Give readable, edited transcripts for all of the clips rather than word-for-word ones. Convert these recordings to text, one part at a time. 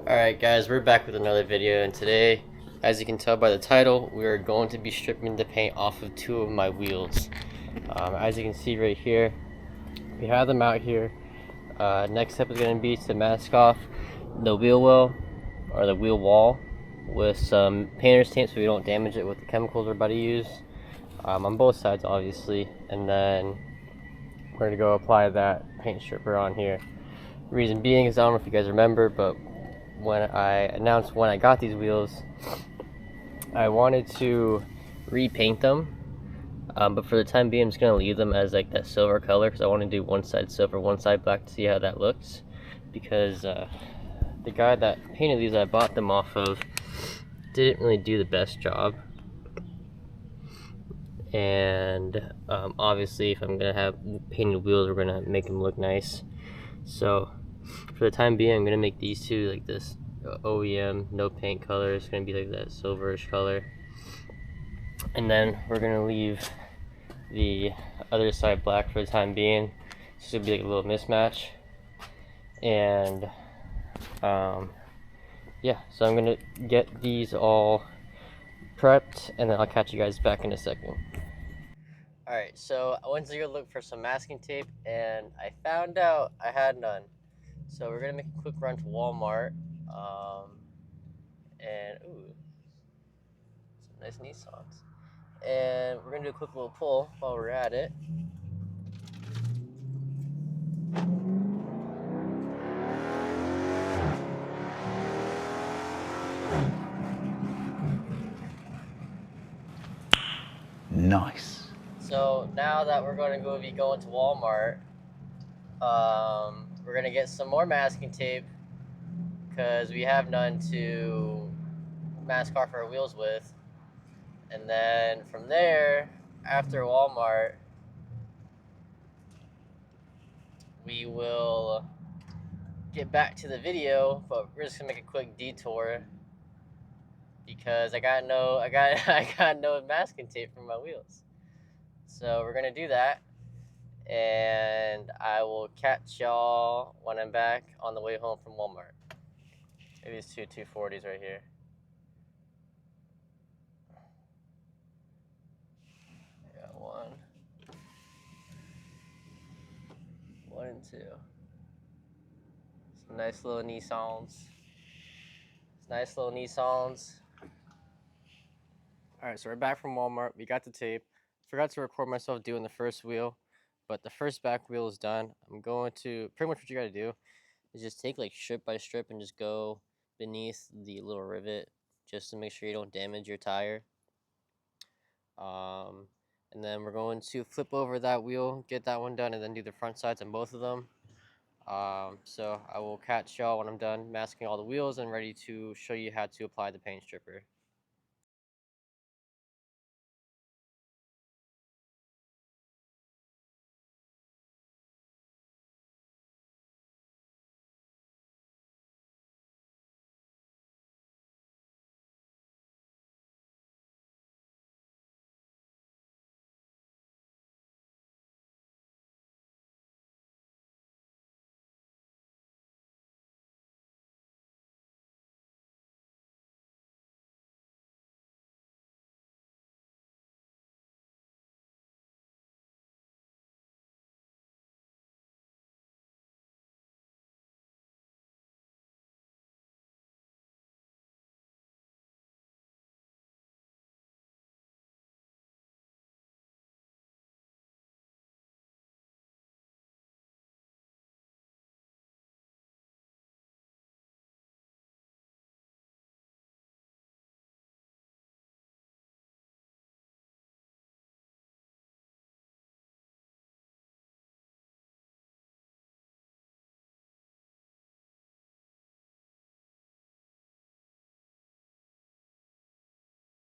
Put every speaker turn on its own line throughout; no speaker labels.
Alright guys, we're back with another video, and today, as you can tell by the title, we are going to be stripping the paint off of two of my wheels. As you can see right here, we have them out here. Next step is going to be to mask off the wheel well, or the wheel wall, with some painter's tape so we don't damage it with the chemicals we're about to use. On both sides obviously, and then we're going to go apply that paint stripper on here. Reason being is, I don't know if you guys remember, but when I announced when I got these wheels, I wanted to repaint them, but for the time being I'm just going to leave them as like that silver color, because I want to do one side silver, one side black to see how that looks, because the guy that painted these I bought them off of didn't really do the best job. And obviously if I'm going to have painted wheels, we're going to make them look nice. So for the time being, I'm going to make these two like this OEM no paint color. It's going to be like that silverish color, and then we're going to leave the other side black for the time being. This will be like a little mismatch. And yeah, so I'm going to get these all prepped, and then I'll catch you guys back in a second. Alright, so I went to go look for some masking tape, and I found out I had none. So we're gonna make a quick run to Walmart, and ooh, some nice Nissans. And we're gonna do a quick little pull while we're at it.
Nice.
So now that we're going to be going to Walmart, we're gonna get some more masking tape because we have none to mask off our wheels with. And then from there, after Walmart, we will get back to the video, but we're just gonna make a quick detour because I got no masking tape for my wheels. So we're gonna do that, and I will catch y'all when I'm back on the way home from Walmart. Maybe these two 240s right here. I got one and two. Some nice little Nissans. Alright, so we're back from Walmart. We got the tape. Forgot to record myself doing the first wheel, but the first back wheel is done. I'm going to, pretty much what you gotta do is just take like strip by strip and just go beneath the little rivet just to make sure you don't damage your tire. And then we're going to flip over that wheel, get that one done, and then do the front sides on both of them. So I will catch y'all when I'm done masking all the wheels and ready to show you how to apply the paint stripper.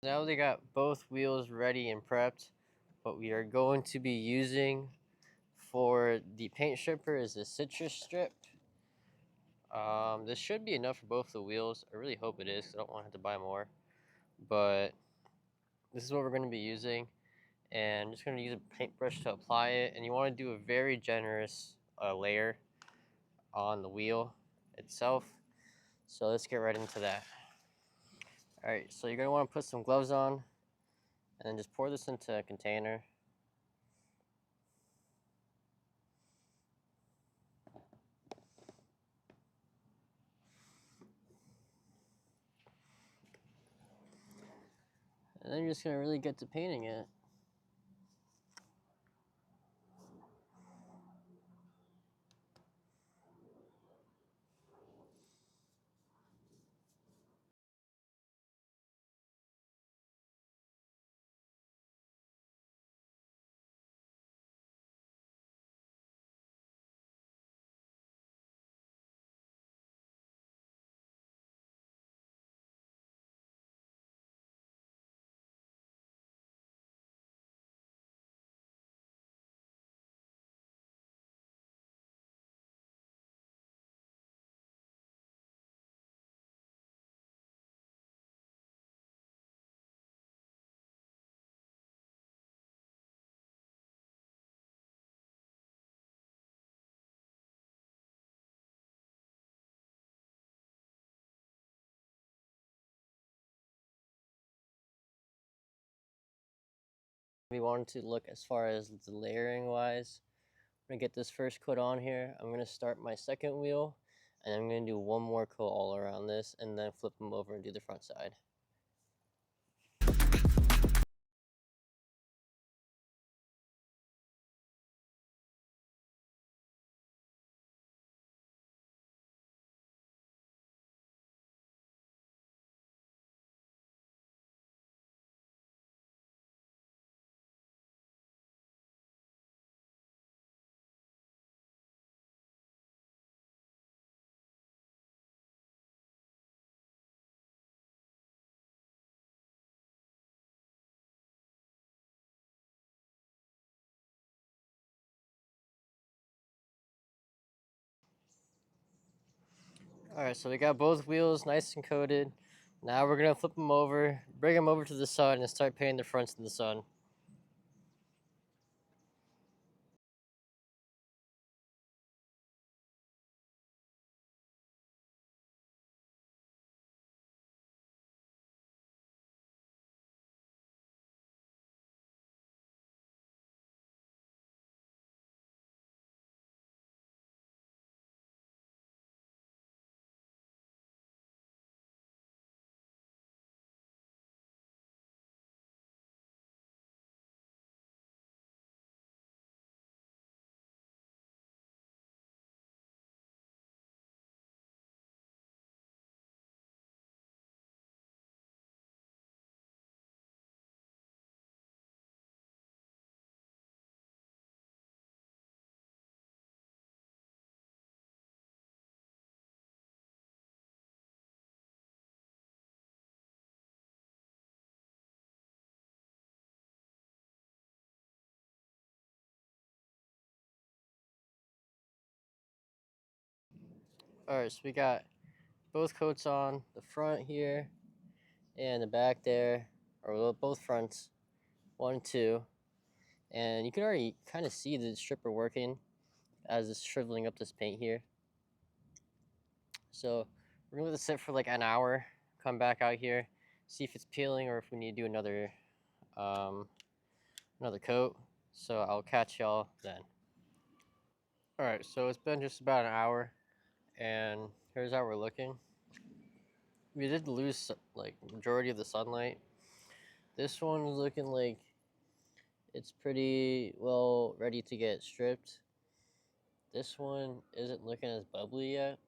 Now they got both wheels ready and prepped. What we are going to be using for the paint stripper is the citrus strip. This should be enough for both the wheels. I really hope it is, because I don't want to have to buy more. But this is what we're going to be using. And I'm just going to use a paintbrush to apply it. And you want to do a very generous layer on the wheel itself. So let's get right into that. Alright, so you're going to want to put some gloves on, and then just pour this into a container. And then you're just going to really get to painting it. We want to look as far as the layering wise. I'm going to get this first coat on here. I'm going to start my second wheel, and I'm going to do one more coat all around this, and then flip them over and do the front side. Alright, so we got both wheels nice and coated. Now we're going to flip them over, bring them over to the sun, and start painting the fronts in the sun. Alright, so we got both coats on, the front here and the back there, or both fronts, 1 and 2. And you can already kind of see the stripper working as it's shriveling up this paint here. So we're gonna let this sit for like an hour, come back out here, see if it's peeling or if we need to do another coat. So I'll catch y'all then. Alright, so it's been just about an hour, and here's how we're looking. We did lose like majority of the sunlight. This one is looking like it's pretty well ready to get stripped. This one isn't looking as bubbly yet,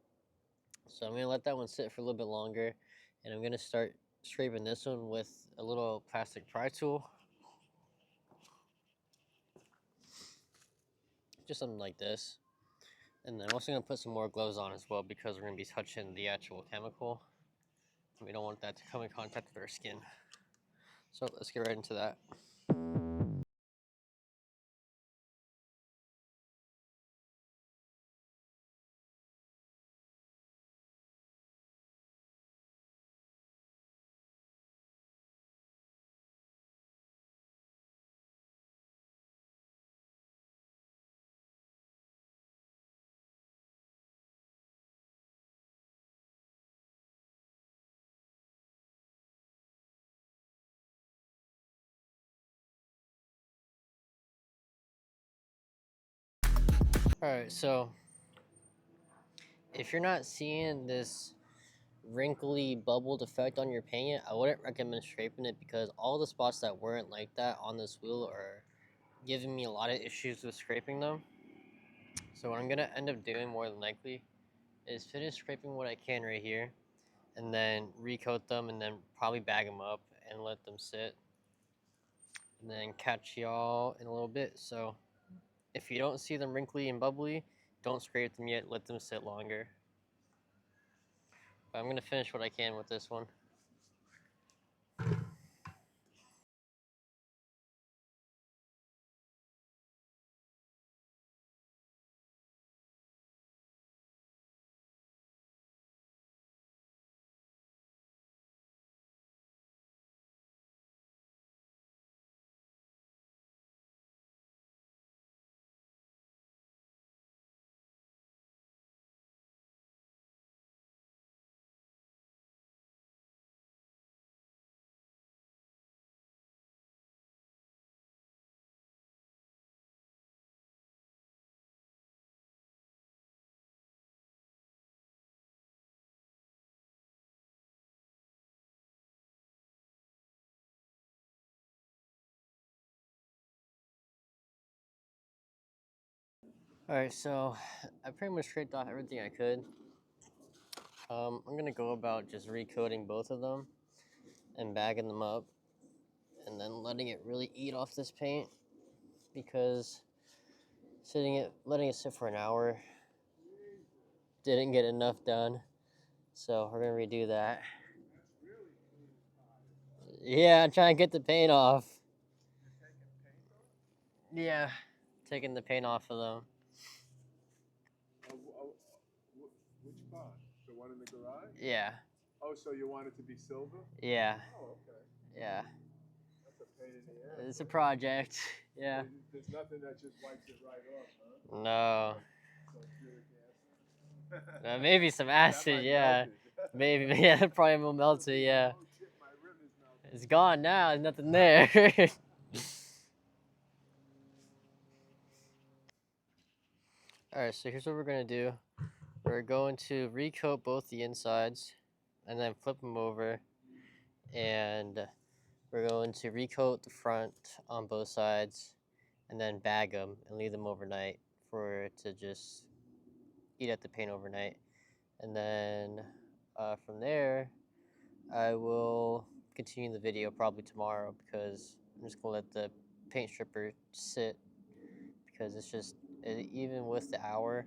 so I'm gonna let that one sit for a little bit longer, and I'm gonna start scraping this one with a little plastic pry tool, just something like this. And then I'm also gonna put some more gloves on as well because we're gonna be touching the actual chemical. We don't want that to come in contact with our skin. So let's get right into that. Alright, so if you're not seeing this wrinkly bubbled effect on your paint, I wouldn't recommend scraping it because all the spots that weren't like that on this wheel are giving me a lot of issues with scraping them. So what I'm gonna end up doing more than likely is finish scraping what I can right here and then recoat them and then probably bag them up and let them sit and then catch y'all in a little bit. So if you don't see them wrinkly and bubbly, don't scrape them yet, let them sit longer. But I'm gonna finish what I can with this one. Alright, so I pretty much scraped off everything I could. I'm gonna go about just recoating both of them and bagging them up and then letting it really eat off this paint because letting it sit for an hour didn't get enough done. So we're gonna redo that. Yeah, trying to get the paint off. Yeah, taking the paint off of them.
Which car? The one in the garage?
Yeah.
Oh, so you want it to be silver?
Yeah.
Oh, okay.
Yeah.
That's a pain in the ass.
It's a project. Yeah.
There's nothing that just wipes it right off, huh?
No.
Sulfuric acid.
Maybe some acid, yeah. Maybe, yeah, that probably will melt it, yeah.
Oh shit, my rim is melting.
It's gone now, there's nothing there. Alright, so here's what we're gonna do. We're going to recoat both the insides and then flip them over, and we're going to recoat the front on both sides and then bag them and leave them overnight for it to just eat at the paint overnight. And then from there, I will continue the video probably tomorrow because I'm just gonna let the paint stripper sit because it's just even with the hour,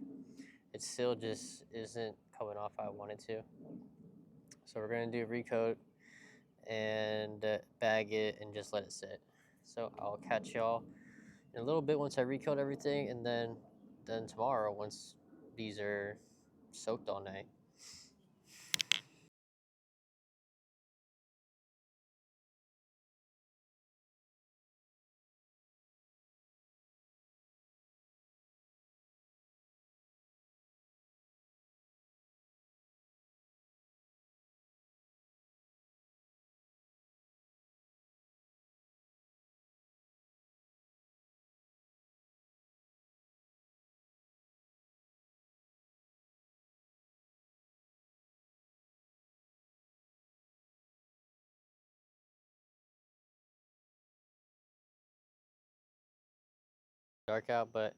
it still just isn't coming off how I want it to. So we're gonna do recoat and bag it and just let it sit. So I'll catch y'all in a little bit once I recoat everything, and then tomorrow once these are soaked all night. Dark out, but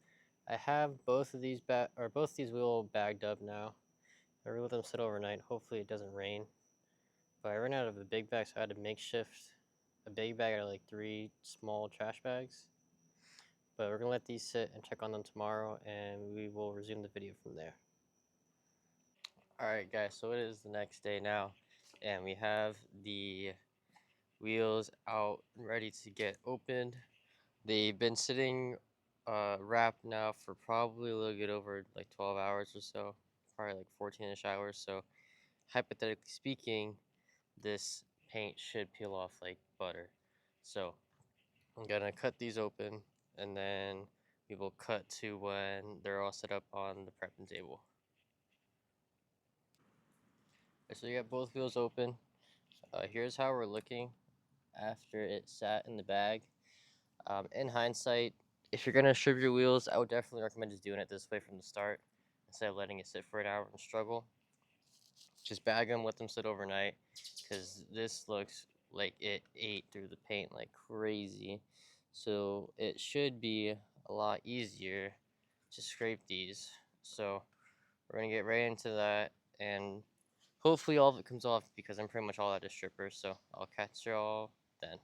I have both of these wheel bagged up now. I let them sit overnight. Hopefully it doesn't rain. But I ran out of a big bag, so I had to makeshift a big bag out of like 3 small trash bags. But we're gonna let these sit and check on them tomorrow, and we will resume the video from there. Alright guys, so it is the next day now, and we have the wheels out and ready to get opened. They've been sitting wrapped now for probably a little bit over like 12 hours or so, probably like 14-ish hours. So hypothetically speaking, this paint should peel off like butter. So I'm gonna cut these open and then we will cut to when they're all set up on the prepping table. So you got both wheels open. Here's how we're looking after it sat in the bag. In hindsight, if you're gonna strip your wheels, I would definitely recommend just doing it this way from the start instead of letting it sit for an hour and struggle. Just bag them, let them sit overnight, because this looks like it ate through the paint like crazy. So it should be a lot easier to scrape these. So we're gonna get right into that, and hopefully all of it comes off because I'm pretty much all out of strippers. So I'll catch y'all then.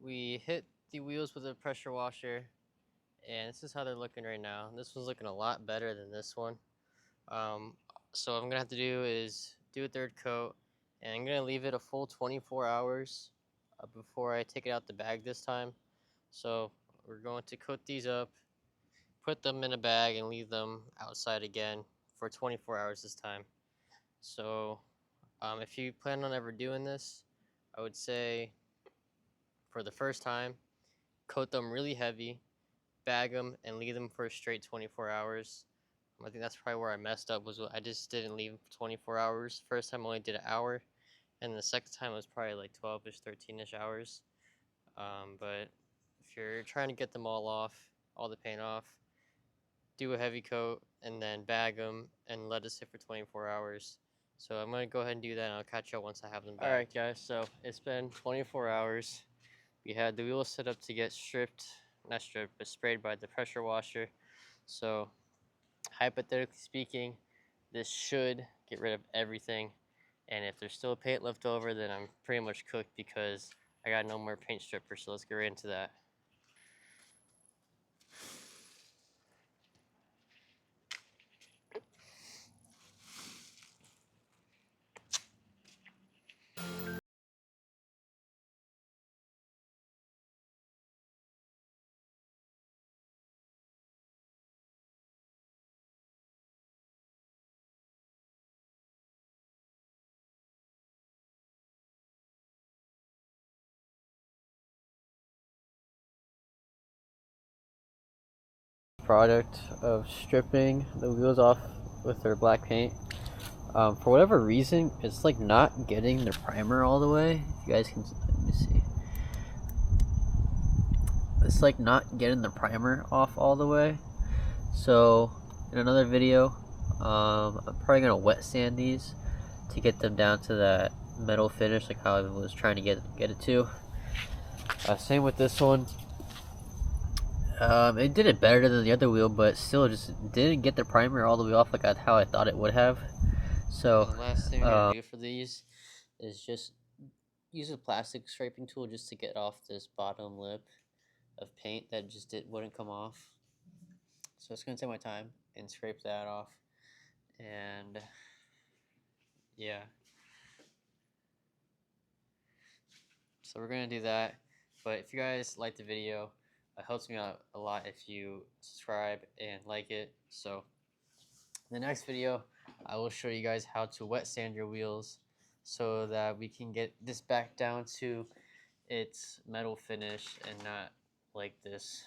We hit the wheels with a pressure washer, and this is how they're looking right now. This one's looking a lot better than this one. Um, so what I'm gonna have to do is do a third coat, and I'm gonna leave it a full 24 hours before I take it out the bag this time. So we're going to coat these up, put them in a bag, and leave them outside again for 24 hours this time. So if you plan on ever doing this, I would say for the first time, coat them really heavy, bag them, and leave them for a straight 24 hours. I think that's probably where I messed up, was I just didn't leave 24 hours. First time I only did an hour, and the second time it was probably like 12-ish, 13-ish hours. But if you're trying to get them all off, all the paint off, do a heavy coat and then bag them and let it sit for 24 hours. So I'm gonna go ahead and do that, and I'll catch you once I have them back. All right, guys. So it's been 24 hours. We had the wheels set up to get stripped, not stripped, but sprayed by the pressure washer. So hypothetically speaking, this should get rid of everything. And if there's still paint left over, then I'm pretty much cooked because I got no more paint strippers. So let's get right into that. Product of stripping the wheels off with their black paint. For whatever reason, it's like not getting the primer all the way. If you guys can, let me see. It's like not getting the primer off all the way. So in another video, I'm probably gonna wet sand these to get them down to that metal finish, like how I was trying to get it to. Same with this one. It did it better than the other wheel, but still just didn't get the primer all the way off like how I thought it would have. So the last thing we're gonna do for these is just use a plastic scraping tool just to get off this bottom lip of paint that just wouldn't come off. So it's gonna take my time and scrape that off. And yeah, So we're gonna do that. But if you guys like the video, it helps me out a lot if you subscribe and like it. So in the next video, I will show you guys how to wet sand your wheels so that we can get this back down to its metal finish and not like this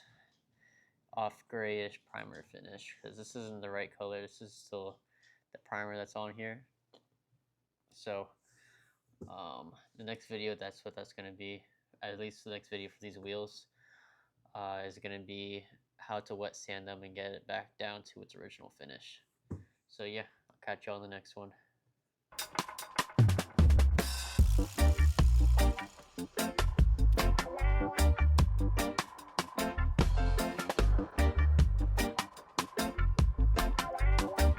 off grayish primer finish, because this isn't the right color. This is still the primer that's on here. So the next video, that's what that's going to be. At least the next video for these wheels is going to be how to wet sand them and get it back down to its original finish. So yeah, I'll catch you on the next one.